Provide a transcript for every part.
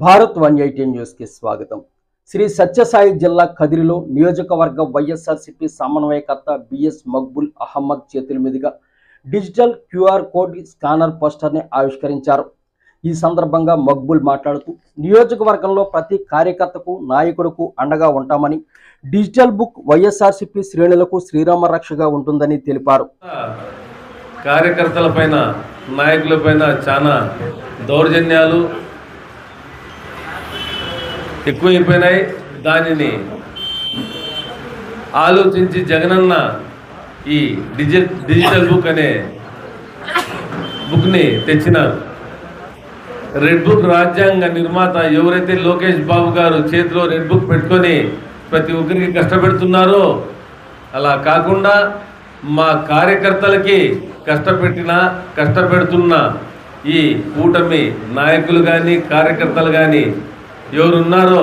Bharat 180 news కి స్వాగతం. శ్రీ సత్యసాయి జిల్లా కదిరిలో నియోజకవర్గ వైఎస్ఆర్సీపీ సమన్వయకర్త బిఎస్ మక్బుల్ అహ్మద్ చేతుల మీదుగా డిజిటల్ క్యూఆర్ కోడ్ స్కానర్ పోస్టర్ని ఆవిష్కరించారు. ఈ సందర్భంగా మక్బుల్ మాట్లాడుతూ నియోజకవర్గంలో ప్రతి కార్యకర్తకు నాయకుడుకు అండగా ఉంటామని, డిజిటల్ బుక్ వైఎస్ఆర్సీపీ శ్రేణులకు శ్రీరామ రక్షగా ఉంటుందని తెలిపారు. కార్యకర్తలపైన నాయకులపైన చాలా దౌర్జన్యాలు ఎక్కువైపోయినాయి. దానిని ఆలోచించి జగనన్న ఈ డిజిటల్ బుక్ అనే బుక్ని తెచ్చినారు. రెడ్ బుక్ రాజ్యాంగ నిర్మాత ఎవరైతే లోకేష్ బాబు గారు చేతిలో రెడ్ బుక్ పెట్టుకొని ప్రతి ఒక్కరికి కష్టపెడుతున్నారో, అలా కాకుండా మా కార్యకర్తలకి కష్టపెడుతున్న ఈ కూటమి నాయకులు కానీ కార్యకర్తలు కానీ ఎవరున్నారో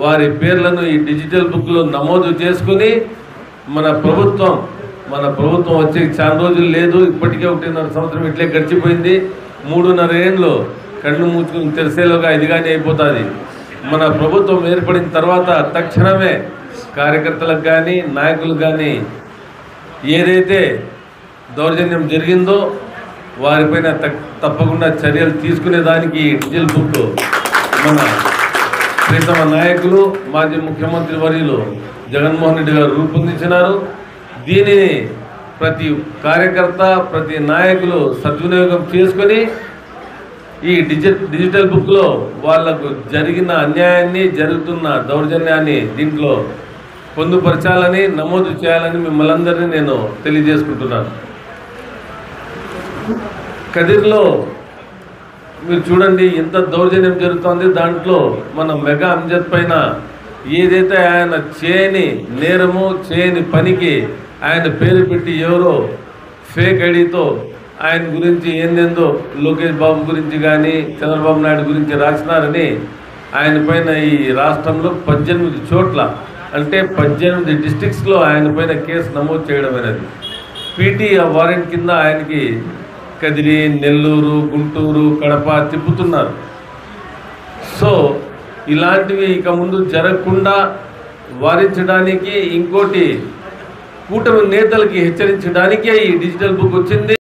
వారి పేర్లను ఈ డిజిటల్ బుక్లో నమోదు చేసుకుని మన ప్రభుత్వం వచ్చే చాలా రోజులు లేదు. ఇప్పటికే 1.5 సంవత్సరం ఇట్లే గడిచిపోయింది. 3.5 ఏళ్ళు కళ్ళు మూసుకుని తెరిసేలోగా ఇది కానీ అయిపోతుంది. మన ప్రభుత్వం ఏర్పడిన తర్వాత తక్షణమే కార్యకర్తలకు కానీ నాయకులకు కానీ ఏదైతే దౌర్జన్యం జరిగిందో వారిపైన తప్పకుండా చర్యలు తీసుకునేదానికి డిజిటల్ బుక్ మన ప్రీతమ నాయకులు మాజీ ముఖ్యమంత్రి వర్యులు జగన్మోహన్ రెడ్డి గారు రూపొందించినారు. దీనిని ప్రతి కార్యకర్త ప్రతి నాయకులు సద్వినియోగం చేసుకొని ఈ డిజిటల్ బుక్లో వాళ్లకు జరిగిన అన్యాయాన్ని జరుగుతున్న దౌర్జన్యాన్ని దీంట్లో పొందుపరచాలని నమోదు చేయాలని మిమ్మల్ని అందరినీ నేను తెలియజేసుకుంటున్నాను. కదిర్లో మీరు చూడండి ఎంత దౌర్జన్యం జరుగుతోంది. దాంట్లో మన మెగా అంజద్ పైన ఏదైతే ఆయన చేయని నేరము చేయని పనికి ఆయన పేరు పెట్టి ఎవరో ఫేక్ ఐడితో ఆయన గురించి ఏందేందో లోకేష్ బాబు గురించి కానీ చంద్రబాబు నాయుడు గురించి రాసినారని ఆయన పైన ఈ రాష్ట్రంలో 18 చోట్ల అంటే 18 డిస్ట్రిక్ట్స్లో ఆయన పైన కేసు నమోదు చేయడం అనేది పీటీ వారెంట్ కింద ఆయనకి కదిరి, నెల్లూరు, గుంటూరు, కడప తిప్పుతున్నారు. సో ఇలాంటివి ఇక ముందు జరగకుండా వారించడానికి ఇంకోటి కూటమి నేతలకి హెచ్చరించడానికే ఈ డిజిటల్ బుక్ వచ్చింది.